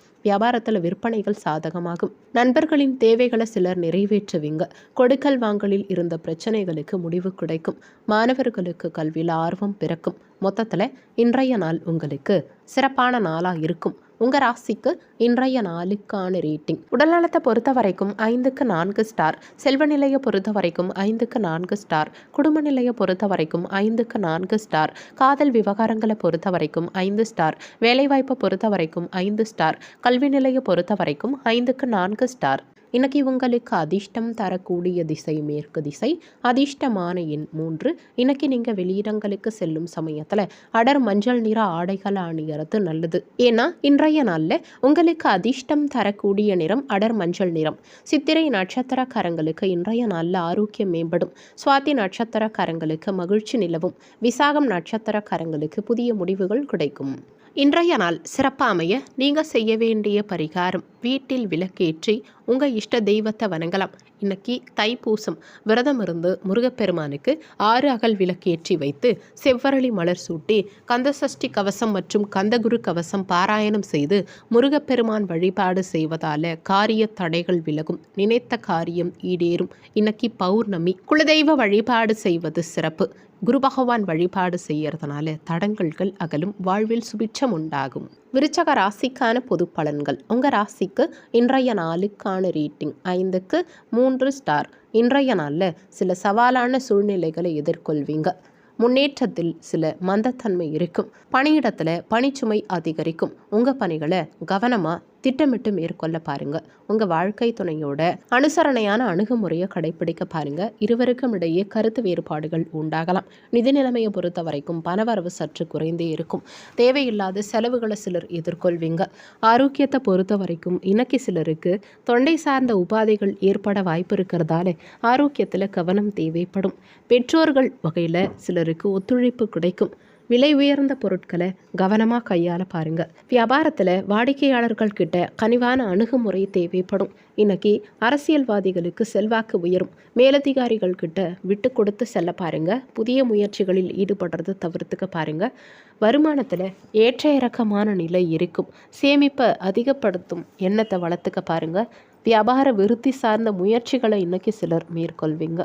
வியாபாரத்தில் விற்பனைகள் சாதகமாகும். நண்பர்களின் தேவைகளை சிலர் நிறைவேற்றுவீங்க. கொடுக்கல் வாங்கலில் இருந்த பிரச்சனைகளுக்கு முடிவு கிடைக்கும். மாணவர்களுக்கு கல்வியில் ஆர்வம் பிறக்கும். மொத்தத்தில் இன்றைய நாள் உங்களுக்கு சிறப்பான நாளாக இருக்கும். உங்கள் ராசிக்கு இன்றைய நாளுக்கான ரேட்டிங். உடல்நலத்தை பொறுத்த வரைக்கும் 5க்கு 4 ஸ்டார். செல்வ நிலையை பொறுத்த வரைக்கும் 5க்கு 4 ஸ்டார். குடும்ப நிலையை பொறுத்த வரைக்கும் 5க்கு 4 ஸ்டார். காதல் விவகாரங்களை பொறுத்த வரைக்கும் 5 ஸ்டார். வேலைவாய்ப்பை பொறுத்த வரைக்கும் 5 ஸ்டார். கல்வி நிலையை பொறுத்த வரைக்கும் 5க்கு 4 ஸ்டார். இன்னைக்கு உங்களுக்கு அதிர்ஷ்டம் தரக்கூடிய திசை மேற்கு திசை. அதிர்ஷ்டமான எண் 3. இன்னைக்கு நீங்கள் வெளியிடங்களுக்கு செல்லும் சமயத்தில் அடர் மஞ்சள் நிற ஆடைகளை அணியறது நல்லது. ஏன்னா இன்றைய நாளில் உங்களுக்கு அதிர்ஷ்டம் தரக்கூடிய நிறம் அடர் மஞ்சள் நிறம். சித்திரை நட்சத்திரக்காரங்களுக்கு இன்றைய நாளில் ஆரோக்கியம் மேம்படும். சுவாதி நட்சத்திரக்காரங்களுக்கு மகிழ்ச்சி நிலவும். விசாகம் நட்சத்திரக்காரங்களுக்கு புதிய முடிவுகள் கிடைக்கும். இன்றைய நாள் சிறப்பாக அமைய நீங்கள் செய்ய வேண்டிய பரிகாரம்: வீட்டில் விளக்கேற்றி உங்கள் இஷ்ட தெய்வத்தை வணங்கலாம். இன்னைக்கு தைப்பூசம். விரதம் இருந்து முருகப்பெருமானுக்கு 6 அகல் விளக்கேற்றி வைத்து செவ்வரளி மலர் சூட்டி கந்தசஷ்டி கவசம் மற்றும் கந்தகுரு கவசம் பாராயணம் செய்து முருகப்பெருமான் வழிபாடு செய்வதால காரிய தடைகள் விலகும், நினைத்த காரியம் ஈடேறும். இன்னைக்கு பௌர்ணமி. குலதெய்வ வழிபாடு செய்வது சிறப்பு. குரு பகவான் வழிபாடு செய்யறதுனால தடங்கல்கள் அகலும், வாழ்வில் சுபிட்சம் உண்டாகும். விருச்சக ராசிக்கான பொது பலன்கள். உங்கள் ராசிக்கு இன்றைய நாளுக்கான ரேட்டிங் 5க்கு 3 ஸ்டார். இன்றைய நாளில் சில சவாலான சூழ்நிலைகளை எதிர்கொள்வீங்க. முன்னேற்றத்தில் சில மந்தத்தன்மை இருக்கும். பணியிடத்தில் பணிச்சுமை அதிகரிக்கும். உங்கள் பணிகளை கவனமாக திட்டமிட்டு மேற்கொள்ள பாருங்க. உங்கள் வாழ்க்கை துணையோட அனுசரணையான அணுகுமுறையை கடைபிடிக்க பாருங்க. இருவருக்கும் இடையே கருத்து வேறுபாடுகள் உண்டாகலாம். நிதி நிலைமையை பொறுத்த வரைக்கும் பணவரவு சற்று குறைந்தே இருக்கும். தேவையில்லாத செலவுகளை சிலர் எதிர்கொள்வீங்க. ஆரோக்கியத்தை பொறுத்த வரைக்கும் இன்னைக்கு சிலருக்கு தொண்டை சார்ந்த உபாதைகள் ஏற்பட வாய்ப்பு இருக்கிறதால ஆரோக்கியத்தில் கவனம் தேவைப்படும். பெற்றோர்கள் வகையில் சிலருக்கு ஒத்துழைப்பு கிடைக்கும். விலை உயர்ந்த பொருட்களை கவனமாக கையாள பாருங்க. வியாபாரத்தில் வாடிக்கையாளர்கள் கிட்ட கனிவான அணுகுமுறை தேவைப்படும். இன்னைக்கு அரசியல்வாதிகளுக்கு செல்வாக்கு உயரும். மேலதிகாரிகள் கிட்ட விட்டு கொடுத்து செல்ல பாருங்க. புதிய முயற்சிகளில் ஈடுபடுறது தவிர்த்துக்க பாருங்க. வருமானத்தில் ஏற்ற இறக்கமான நிலை இருக்கும். சேமிப்பை அதிகப்படுத்தும் எண்ணத்தை வளர்த்துக்க பாருங்க. வியாபார விருத்தி சார்ந்த முயற்சிகளை இன்னைக்கு சிலர் மேற்கொள்வீங்க.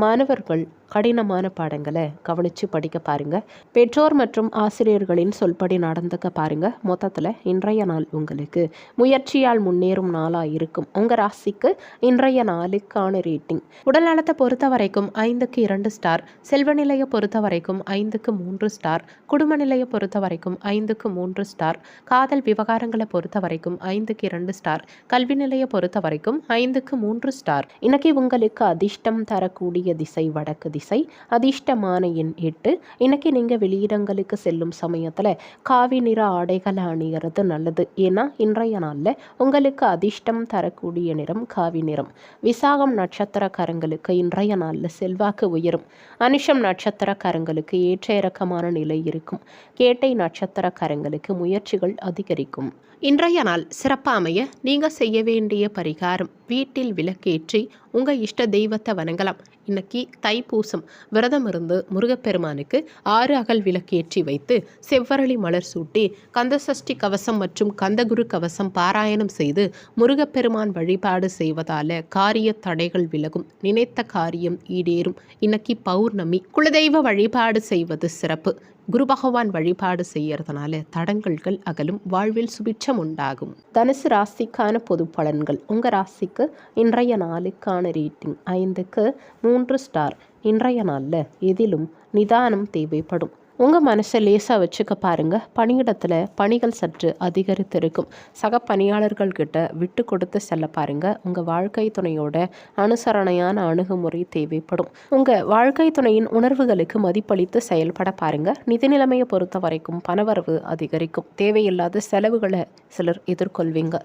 மாணவர்கள் கடினமான பாடங்களை கவனித்து படிக்க பாருங்க. பெற்றோர் மற்றும் ஆசிரியர்களின் சொல்படி நடந்துக்க பாருங்க. மொத்தத்தில் இன்றைய நாள் உங்களுக்கு முயற்சியால் முன்னேறும் நாளாக இருக்கும். உங்கள் ராசிக்கு இன்றைய நாளுக்கான ரேட்டிங். உடல் நலத்தை பொறுத்த வரைக்கும் 5க்கு 2 ஸ்டார். செல்வ நிலையை பொறுத்த வரைக்கும் 5க்கு 3 ஸ்டார். குடும்ப நிலையை பொறுத்த வரைக்கும் 5க்கு 3 ஸ்டார். காதல் விவகாரங்களை பொறுத்த வரைக்கும் 5க்கு 2 ஸ்டார். கல்வி நிலையை பொறுத்த வரைக்கும் 5க்கு 3 ஸ்டார். இன்னைக்கு உங்களுக்கு அதிர்ஷ்டம் தரக்கூடிய திசை வடக்கு திசை. அதிர்ஷ்டமான எண் 8. இன்னைக்கு நீங்க வெளியிடங்களுக்கு செல்லும் சமயத்துல காவி நிற ஆடைகளை அணியறது நல்லது. ஏன்னா இன்றைய நாள்ல உங்களுக்கு அதிர்ஷ்டம் தரக்கூடிய நிறம் காவி நிறம். விசாகம் நட்சத்திரக்காரங்களுக்கு இன்றைய நாள்ல செல்வாக்கு உயரும். அனுஷம் நட்சத்திரக்காரங்களுக்கு ஏற்ற இறக்கமான நிலை இருக்கும். கேட்டை நட்சத்திரக்காரங்களுக்கு முயற்சிகள் அதிகரிக்கும். இன்றைய நாள் சிறப்பாக அமைய நீங்கள் செய்ய வேண்டிய பரிகாரம்: வீட்டில் விளக்கேற்றி உங்கள் இஷ்ட தெய்வத்தை வணங்கலாம். இன்னைக்கு தைப்பூசம். விரதம் இருந்து முருகப்பெருமானுக்கு 6 அகல் விளக்கேற்றி வைத்து செவ்வரளி மலர் சூட்டி கந்தசஷ்டி கவசம் மற்றும் கந்தகுரு கவசம் பாராயணம் செய்து முருகப்பெருமான் வழிபாடு செய்வதால காரிய தடைகள் விலகும், நினைத்த காரியம் ஈடேறும். இன்னைக்கு பௌர்ணமி. குலதெய்வ வழிபாடு செய்வது சிறப்பு. குரு பகவான் வழிபாடு செய்யறதுனால தடங்கல்கள் அகலும், வாழ்வில் சுபிட்சம் உண்டாகும். தனுசு ராசிக்கான பொது பலன்கள். உங்கள் ராசிக்கு இன்றைய நாளுக்கான ரேட்டிங் 5க்கு 3 ஸ்டார். இன்றைய நாளில் எதிலும் நிதானம் தேவைப்படும். உங்கள் மனசை லேசாக வச்சுக்க பாருங்கள். பணியிடத்தில் பணிகள் சற்று அதிகரித்திருக்கும். சக பணியாளர்கள்கிட்ட விட்டு கொடுத்து செல்ல பாருங்கள். உங்கள் வாழ்க்கை துணையோட அனுசரணையான அணுகுமுறை தேவைப்படும். உங்கள் வாழ்க்கை துணையின் உணர்வுகளுக்கு மதிப்பளித்து செயல்பட பாருங்கள். நிதி நிலைமையை பொறுத்த வரைக்கும் பணவரவு அதிகரிக்கும். தேவையில்லாத செலவுகளை சிலர் எதிர்கொள்வீங்க.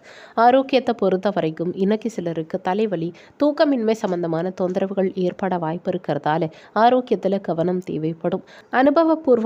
ஆரோக்கியத்தை பொறுத்த வரைக்கும் இன்னைக்கு சிலருக்கு தலைவலி, தூக்கமின்மை சம்பந்தமான தொந்தரவுகள் ஏற்பட வாய்ப்பு இருக்கிறதால ஆரோக்கியத்தில் கவனம் தேவைப்படும். அனுபவபூர்வமாகவும்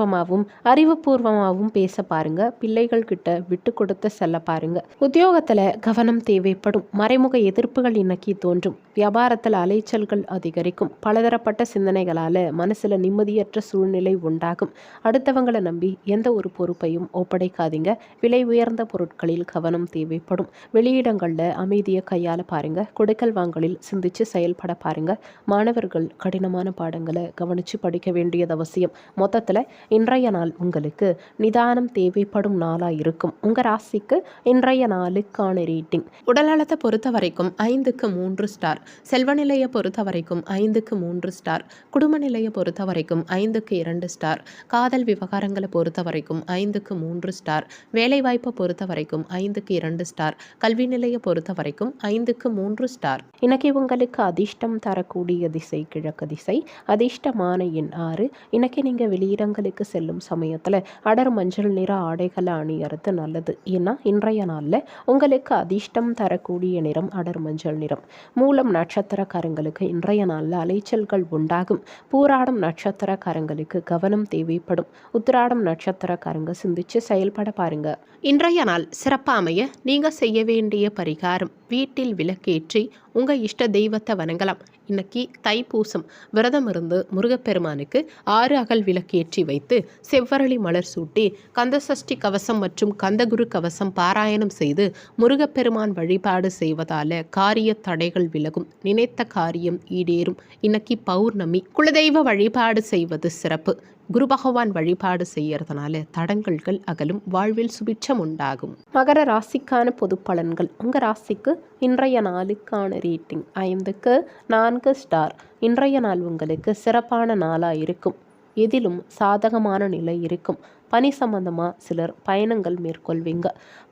அறிவுபூர்வமாகவும் பேச பாருங்க. பிள்ளைகள் கிட்ட விட்டு கொடுத்து செல்ல பாருங்க. உத்தியோகத்தில் கவனம் தேவைப்படும். மறைமுக எதிர்ப்புகள் இன்னைக்கு தோன்றும். வியாபாரத்தில் அலைச்சல்கள் அதிகரிக்கும். பலதரப்பட்ட சிந்தனைகளால் மனசில் நிம்மதியற்ற சூழ்நிலை உண்டாகும். அடுத்தவங்களை நம்பி எந்த ஒரு பொறுப்பையும் ஒப்படைக்காதீங்க. விலை உயர்ந்த பொருட்களில் கவனம் தேவைப்படும். வெளியிடங்களில் அமைதியை கையாள பாருங்க. கொடுக்கல் வாங்கலில் சிந்திச்சு செயல்பட பாருங்க. மாணவர்கள் கடினமான பாடங்களை கவனித்து படிக்க வேண்டியது அவசியம். மொத்தத்தில் இன்றைய நாள் உங்களுக்கு நிதானம் தேவைப்படும் நாளாக இருக்கும். உங்கள் ராசிக்கு இன்றைய நாளுக்கான ரேட்டிங். உடல்நலத்தை பொறுத்த வரைக்கும் 5க்கு 3 ஸ்டார். செல்வ நிலையை பொறுத்த வரைக்கும் 5க்கு 3 ஸ்டார். குடும்ப நிலையை பொறுத்த வரைக்கும் 5க்கு 2 ஸ்டார். காதல் விவகாரங்களை பொறுத்த வரைக்கும் 5க்கு 3 ஸ்டார். வேலைவாய்ப்பை பொறுத்த வரைக்கும் 5க்கு 2 ஸ்டார். கல்வி நிலையை பொறுத்த வரைக்கும் 5க்கு 3 ஸ்டார். இன்னைக்கு உங்களுக்கு அதிர்ஷ்டம் தரக்கூடிய திசை கிழக்கு திசை. அதிர்ஷ்டமான எண் 6. இன்னைக்கு நீங்கள் வெளியிடங்களுக்கு வெளியிடங்களுக்கு செல்லும் சமயத்தில் அடர் மஞ்சள் நிற ஆடைகளை அணியறது நல்லது. ஏன்னா இன்றைய நாளில் உங்களுக்கு அதிர்ஷ்டம் தரக்கூடிய நிறம் அடர் மஞ்சள் நிறம். மூலம் நட்சத்திரக்காரங்களுக்கு இன்றைய நாளில் அலைச்சல்கள் உண்டாகும். பூராடம் நட்சத்திரக்காரங்களுக்கு கவனம் தேவைப்படும். உத்திராடம் நட்சத்திரக்காரங்க சிந்திச்சு செயல்பட பாருங்க. இன்றைய நாள் சிறப்பாக அமைய நீங்கள் செய்ய வேண்டிய பரிகாரம், வீட்டில் விளக்கேற்றி உங்கள் இஷ்ட தெய்வத்தை வணங்கலாம். இன்னைக்கு தைப்பூசம் விரதம் இருந்து முருகப்பெருமானுக்கு 6 அகல் விளக்கேற்றி வைத்து செவ்வரளி மலர் சூட்டி கந்தசஷ்டி கவசம் மற்றும் கந்தகுரு கவசம் பாராயணம் செய்து முருகப்பெருமான் வழிபாடு செய்வதால காரிய தடைகள் விலகும், நினைத்த காரியம் ஈடேறும். இன்னைக்கு பௌர்ணமி, குலதெய்வ வழிபாடு செய்வது சிறப்பு. குரு பகவான் வழிபாடு செய்யறதுனால தடங்கல்கள் அகலும், வாழ்வில் சுபிட்சம் உண்டாகும். மகர ராசிக்கான பொது பலன்கள். உங்கள் ராசிக்கு இன்றைய நாளுக்கான ரேட்டிங் 5க்கு 4 ஸ்டார். இன்றைய நாள் உங்களுக்கு சிறப்பான நாளாக இருக்கும். எதிலும் சாதகமான நிலை இருக்கும். பணி சம்பந்தமாக சிலர் பயணங்கள் மேற்கொள்வீங்க.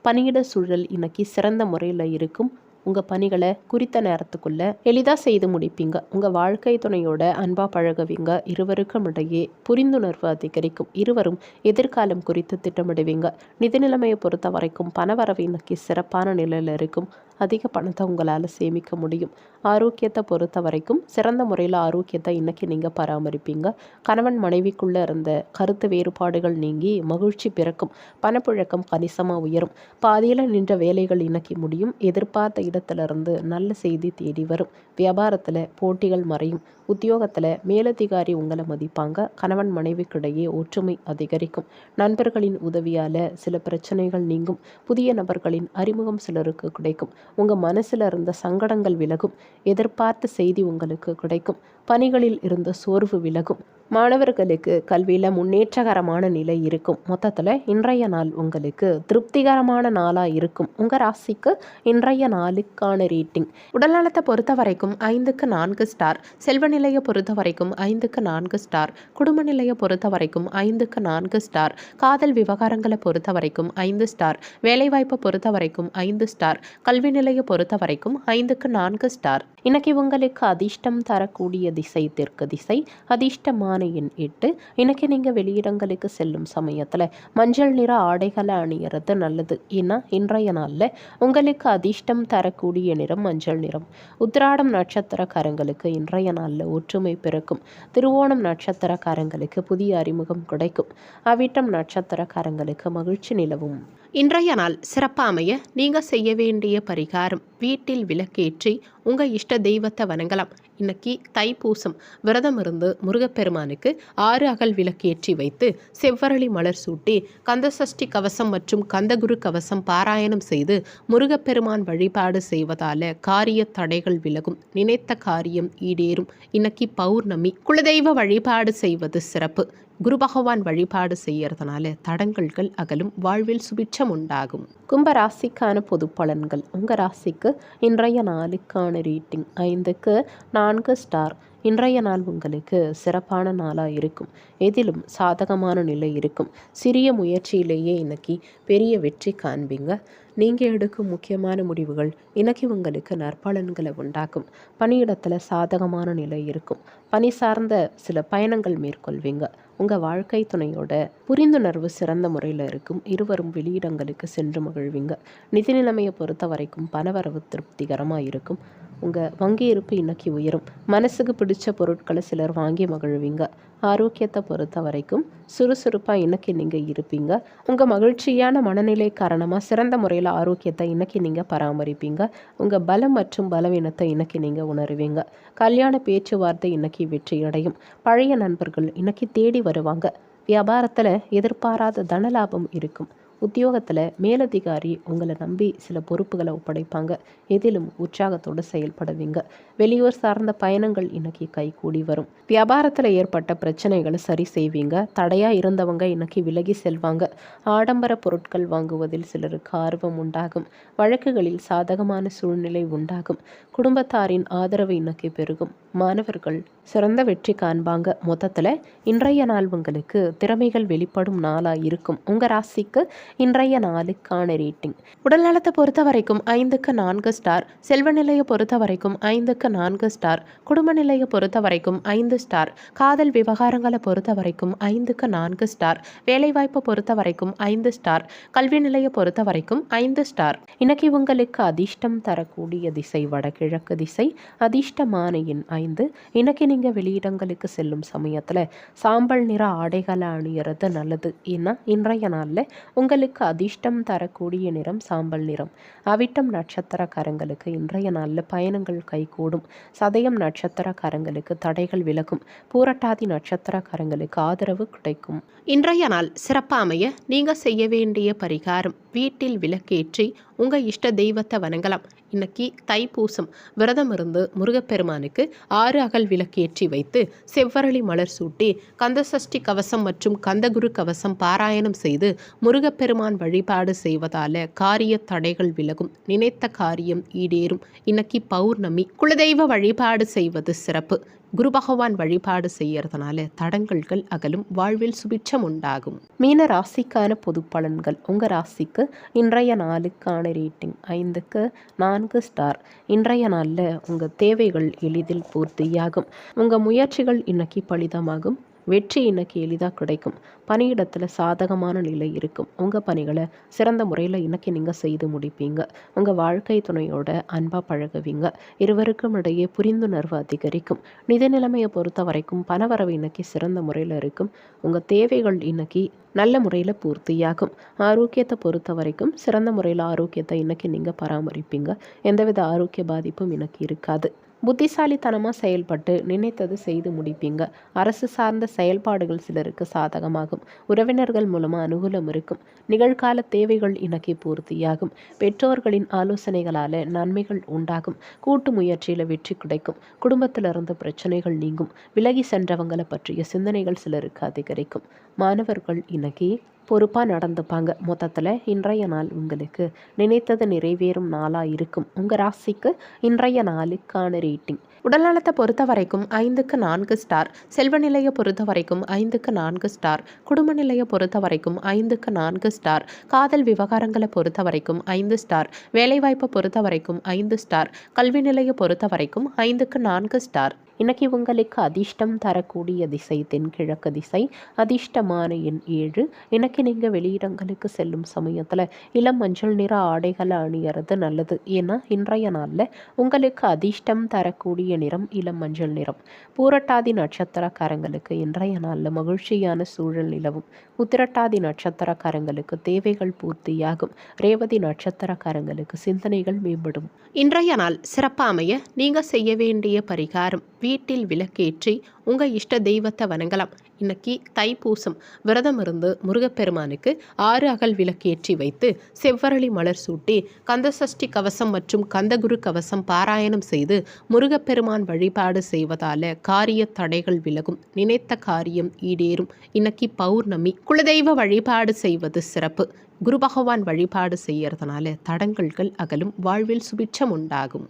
பணியிட சூழல் இன்னைக்கு சிறந்த முறையில் இருக்கும். உங்கள் பணிகளை குறித்த நேரத்துக்குள்ளே எளிதாக செய்து முடிப்பீங்க. உங்கள் வாழ்க்கை துணையோட அன்பாக பழகுவீங்க. இருவருக்கும் இடையே புரிந்துணர்வு அதிகரிக்கும். இருவரும் எதிர்காலம் குறித்து திட்டமிடுவீங்க. நிதி நிலைமையை பொறுத்த வரைக்கும் பணவரவு இன்னைக்கு சிறப்பான நிலையில் இருக்கும். அதிக பணத்தை உங்களால் சேமிக்க முடியும். ஆரோக்கியத்தை பொறுத்த வரைக்கும் சிறந்த முறையில் ஆரோக்கியத்தை இன்னைக்கு நீங்கள் பராமரிப்பீங்க. கணவன் மனைவிக்குள்ளே இருந்த கருத்து வேறுபாடுகள் நீங்கி மகிழ்ச்சி பிறக்கும். பணப்புழக்கம் கணிசமாக உயரும். பாதியில் நின்ற வேலைகள் இன்னைக்கு முடியும். எதிர்பார்த்த இடத்திலிருந்து நல்ல செய்தி தேடி வரும். வியாபாரத்தில் போட்டிகள் மறையும். உத்தியோகத்தில் மேலதிகாரி உங்களை மதிப்பாங்க. கணவன் மனைவிக்கிடையே ஒற்றுமை அதிகரிக்கும். நண்பர்களின் உதவியால் சில பிரச்சனைகள் நீங்கும். புதிய நபர்களின் அறிமுகம் சிலருக்கு கிடைக்கும். உங்கள் மனசில் இருந்த சங்கடங்கள் விலகும். எதிர்பார்த்த செய்தி உங்களுக்கு கிடைக்கும். பணிகளில் இருந்த சோர்வு விலகும். மாணவர்களுக்கு கல்வியில் முன்னேற்றகரமான நிலை இருக்கும். மொத்தத்தில் இன்றைய நாள் உங்களுக்கு திருப்திகரமான நாளாக இருக்கும். உங்கள் ராசிக்கு இன்றைய நாளுக்கான ரேட்டிங். உடல்நலத்தை பொறுத்த வரைக்கும் 5க்கு 4 ஸ்டார். செல்வ நிலையை பொறுத்த வரைக்கும் 5க்கு 4 ஸ்டார். குடும்ப நிலையை பொறுத்த வரைக்கும் 5க்கு 4 ஸ்டார். காதல் விவகாரங்களை பொறுத்த வரைக்கும் 5 ஸ்டார். வேலைவாய்ப்பை பொறுத்த வரைக்கும் 5 ஸ்டார். கல்வி நிலையை பொறுத்த வரைக்கும் 5க்கு 4 ஸ்டார். இன்னைக்கு உங்களுக்கு அதிர்ஷ்டம் தரக்கூடிய திசை தெற்கு திசை. அதிர்ஷ்டமான எண் 8. இன்னைக்கு நீங்கள் வெளியிடங்களுக்கு செல்லும் சமயத்தில் மஞ்சள் நிற ஆடைகளை அணியறது நல்லது. ஏன்னா இன்றைய நாளில் உங்களுக்கு அதிர்ஷ்டம் தரக்கூடிய நிறம் மஞ்சள் நிறம். உத்திராடம் நட்சத்திரக்காரங்களுக்கு இன்றைய நாளில் ஒற்றுமை பிறக்கும். திருவோணம் நட்சத்திரக்காரங்களுக்கு புதிய அறிமுகம் கிடைக்கும். அவிட்டம் நட்சத்திரக்காரங்களுக்கு மகிழ்ச்சி நிலவும். இன்றைய நாள் சிறப்பாக அமைய நீங்கள் செய்ய வேண்டிய பரிகாரம், வீட்டில் விளக்கேற்றி உங்கள் இஷ்ட தெய்வத்தை வணங்கலாம். இன்னைக்கு தைப்பூசம் விரதம் இருந்து முருகப்பெருமானுக்கு 6 அகல் விளக்கேற்றி வைத்து செவ்வரளி மலர் சூட்டி கந்தசஷ்டி கவசம் மற்றும் கந்தகுரு கவசம் பாராயணம் செய்து முருகப்பெருமான் வழிபாடு செய்வதால காரிய தடைகள் விலகும், நினைத்த காரியம் ஈடேறும். இன்னைக்கு பௌர்ணமி, குலதெய்வ வழிபாடு செய்வது சிறப்பு. குரு பகவான் வழிபாடு செய்யறதுனால தடங்கல்கள் அகலும், வாழ்வில் சுபிட்சம் உண்டாகும். கும்ப ராசிக்கான பொது பலன்கள். உங்கள் ராசிக்கு இன்றைய நாளுக்கான ரேட்டிங் 5க்கு 4 ஸ்டார். இன்றைய நாள் உங்களுக்கு சிறப்பான நாளாக இருக்கும். எதிலும் சாதகமான நிலை இருக்கும். சிறிய முயற்சியிலேயே இன்னைக்கு பெரிய வெற்றி காண்பீங்க. நீங்கள் எடுக்கும் முக்கியமான முடிவுகள் இன்னைக்கு உங்களுக்கு நற்பலன்களை உண்டாக்கும். பணியிடத்தில் சாதகமான நிலை இருக்கும். பணி சார்ந்த சில பயணங்கள் மேற்கொள்வீங்க. உங்கள் வாழ்க்கை துணையோட புரிந்துணர்வு சிறந்த முறையில் இருக்கும். இருவரும் வெளியிடங்களுக்கு சென்று மகிழ்வீங்க. நிதி நிலைமையை பொறுத்த வரைக்கும் பணவரவு திருப்திகரமாக இருக்கும். உங்கள் வங்கி இருப்பு இன்னைக்கு உயரும். மனசுக்கு பிடிச்ச பொருட்களை சிலர் வாங்கி மகிழ்வீங்க. ஆரோக்கியத்தை பொறுத்த வரைக்கும் சுறுசுறுப்பாக இன்னைக்கு நீங்கள் இருப்பீங்க. உங்கள் மகிழ்ச்சியான மனநிலை காரணமாக சிறந்த முறையில் ஆரோக்கியத்தை இன்னைக்கு நீங்கள் பராமரிப்பீங்க. உங்கள் பலம் மற்றும் பலவீனத்தை இன்னைக்கு நீங்கள் உணருவீங்க. கல்யாண பேச்சுவார்த்தை இன்னைக்கு வெற்றியடையும். பழைய நண்பர்கள் இன்னைக்கு தேடி வருவாங்க. வியாபாரத்தில் எதிர்பாராத தனலாபம் இருக்கும். உத்தியோகத்தில் மேலதிகாரி உங்களை நம்பி சில பொறுப்புகளை ஒப்படைப்பாங்க. எதிலும் உற்சாகத்தோடு செயல்படுவீங்க. வெளியூர் சார்ந்த பயணங்கள் இன்னைக்கு கைகூடி வரும். வியாபாரத்தில் ஏற்பட்ட பிரச்சனைகளை சரி செய்வீங்க. தடையாக இருந்தவங்க இன்னைக்கு விலகி செல்வாங்க. ஆடம்பர பொருட்கள் வாங்குவதில் சிலருக்கு ஆர்வம் உண்டாகும். வழக்குகளில் சாதகமான சூழ்நிலை உண்டாகும். குடும்பத்தாரின் ஆதரவு இன்னைக்கு பெருகும். மாணவர்கள் சிறந்த வெற்றி காண்பாங்க. மொத்தத்தில் இன்றைய நாள் உங்களுக்கு திறமைகள் வெளிப்படும் நாளாக இருக்கும். உங்கள் ராசிக்கு இன்றைய நாளுக்கான ரேட்டிங். உடல் நலத்தை பொறுத்த வரைக்கும் 5க்கு 4 ஸ்டார். செல்வ நிலையை பொறுத்த வரைக்கும் 5க்கு 4 ஸ்டார். குடும்ப நிலையை பொறுத்த வரைக்கும் 5 ஸ்டார். காதல் விவகாரங்களை பொறுத்த வரைக்கும் 5க்கு 4 ஸ்டார். வேலைவாய்ப்பை பொறுத்த வரைக்கும் 5 ஸ்டார். கல்வி நிலையை பொறுத்த வரைக்கும் 5 ஸ்டார். இன்னைக்கு உங்களுக்கு அதிர்ஷ்டம் தரக்கூடிய திசை வடகிழக்கு திசை. அதிர்ஷ்டமான எண் 5. இன்னைக்கு நீங்கள் வெளியிடங்களுக்கு செல்லும் சமயத்தில் சாம்பல் நிற ஆடைகளை அணியறது நல்லது. ஏன்னா இன்றைய நாளில் உங்களுக்கு அதிர்ஷ்டம் தரக்கூடிய நிறம் சாம்பல் நிறம். அவிட்டம் நட்சத்திரக்காரங்களுக்கு இன்றைய நாளில் பயணங்கள் கைகூடும். சதயம் நட்சத்திரக்காரங்களுக்கு தடைகள் விலகும். பூரட்டாதி நட்சத்திரக்காரங்களுக்கு ஆதரவு கிடைக்கும். இன்றைய நாள் சிறப்பாக அமைய நீங்கள் செய்ய வேண்டிய பரிகாரம்: வீட்டில் விளக்கேற்றி உங்கள் இஷ்ட தெய்வத்தை வணங்கலாம். இன்னைக்கு தைப்பூசம் விரதம் இருந்து முருகப்பெருமானுக்கு 6 அகல் விளக்கேற்றி வைத்து செவ்வரளி மலர் சூட்டி கந்தசஷ்டி கவசம் மற்றும் கந்தகுரு கவசம் பாராயணம் செய்து முருகப்பெருமான் வழிபாடு செய்வதால காரிய தடைகள் விலகும். நினைத்த காரியம் ஈடேறும். இன்னைக்கு பௌர்ணமி. குலதெய்வ வழிபாடு செய்வது சிறப்பு. குரு பகவான் வழிபாடு செய்யறதுனால தடங்கல்கள் அகலும். வாழ்வில் சுபிட்சம் உண்டாகும். மீன ராசிக்கான பொது பலன்கள். உங்கள் ராசிக்கு இன்றைய நாளுக்கான ரேட்டிங் 5க்கு 4 ஸ்டார். இன்றைய நாளில் உங்கள் தேவைகள் எளிதில் பூர்த்தியாகும். உங்கள் முயற்சிகள் இன்னைக்கு பலிதமாகும். வெற்றி இன்னைக்கு எளிதாக கிடைக்கும். பணியிடத்தில் சாதகமான நிலை இருக்கும். உங்கள் பணிகளை சிறந்த முறையில் இன்னைக்கு நீங்கள் செய்து முடிப்பீங்க. உங்கள் வாழ்க்கை துணையோட அன்பாக பழகுவீங்க. இருவருக்கும் இடையே புரிந்துணர்வு அதிகரிக்கும். நிதி நிலைமையை பொறுத்த வரைக்கும் பணவரவு இன்னைக்கு சிறந்த முறையில் இருக்கும். உங்கள் தேவைகள் இன்னைக்கு நல்ல முறையில் பூர்த்தியாகும். ஆரோக்கியத்தை பொறுத்த வரைக்கும் சிறந்த முறையில் ஆரோக்கியத்தை இன்னைக்கு நீங்கள் பராமரிப்பீங்க. எந்தவித ஆரோக்கிய பாதிப்பும் இன்னைக்கு இருக்காது. புத்திசாலித்தனமாக செயல்பட்டு நினைத்தது செய்து முடிப்பீங்க. அரசு சார்ந்த செயல்பாடுகள் சிலருக்கு சாதகமாகும். உறவினர்கள் மூலமாக அனுகூலம் இருக்கும். நிகழ்கால தேவைகள் இன்னைக்கு பூர்த்தியாகும். பெற்றோர்களின் ஆலோசனைகளால் நன்மைகள் உண்டாகும். கூட்டு முயற்சியில் வெற்றி கிடைக்கும். குடும்பத்திலிருந்து பிரச்சனைகள் நீங்கும். விலகி சென்றவங்களை பற்றிய சிந்தனைகள் சிலருக்கு அதிகரிக்கும். மாணவர்கள் இன்னைக்கு பொறுப்பாக நடந்துப்பாங்க. மொத்தத்தில் இன்றைய நாள் உங்களுக்கு நினைத்தது நிறைவேறும் நாளாக இருக்கும். உங்கள் ராசிக்கு இன்றைய நாளுக்கான ரேட்டிங். உடல்நலத்தை பொறுத்த வரைக்கும் 5க்கு 4 ஸ்டார். செல்வ நிலையை பொறுத்த வரைக்கும் 5க்கு 4 ஸ்டார். குடும்ப நிலையை பொறுத்த வரைக்கும் 5க்கு 4 ஸ்டார். காதல் விவகாரங்களை பொறுத்த வரைக்கும் 5 ஸ்டார். வேலைவாய்ப்பை பொறுத்த வரைக்கும் 5 ஸ்டார். கல்வி நிலையை பொறுத்த வரைக்கும் 5க்கு 4 ஸ்டார். இன்னைக்கு உங்களுக்கு அதிர்ஷ்டம் தரக்கூடிய திசை தென்கிழக்கு திசை. அதிர்ஷ்டமான எண் 7. இன்னைக்கு நீங்கள் வெளியிடங்களுக்கு செல்லும் சமயத்தில் இளம் மஞ்சள் நிற ஆடைகளை அணியறது நல்லது. ஏன்னா இன்றைய நாளில் உங்களுக்கு அதிர்ஷ்டம் தரக்கூடிய நிறம் இளம் மஞ்சள் நிறம். பூரட்டாதி நட்சத்திரக்காரங்களுக்கு இன்றைய நாளில் மகிழ்ச்சியான சூழல் நிலவும். உத்திரட்டாதி நட்சத்திரக்காரங்களுக்கு தேவைகள் பூர்த்தியாகும். ரேவதி நட்சத்திரக்காரங்களுக்கு சிந்தனைகள் மேம்படும். இன்றைய நாள் சிறப்பாக அமைய நீங்கள் செய்ய வேண்டிய பரிகாரம்: வீட்டில் விளக்கேற்றி உங்கள் இஷ்ட தெய்வத்தை வணங்கலாம். இன்னைக்கு தைப்பூசம் விரதம் இருந்து முருகப்பெருமானுக்கு 6 அகல் விளக்கேற்றி வைத்து செவ்வரளி மலர் சூட்டி கந்தசஷ்டி கவசம் மற்றும் கந்தகுரு கவசம் பாராயணம் செய்து முருகப்பெருமான் வழிபாடு செய்வதால காரிய தடைகள் விலகும். நினைத்த காரியம் ஈடேறும். இன்னைக்கு பௌர்ணமி. குலதெய்வ வழிபாடு செய்வது சிறப்பு. குரு பகவான் வழிபாடு செய்யறதுனால தடங்கல்கள் அகலும். வாழ்வில் சுபிட்சம் உண்டாகும்.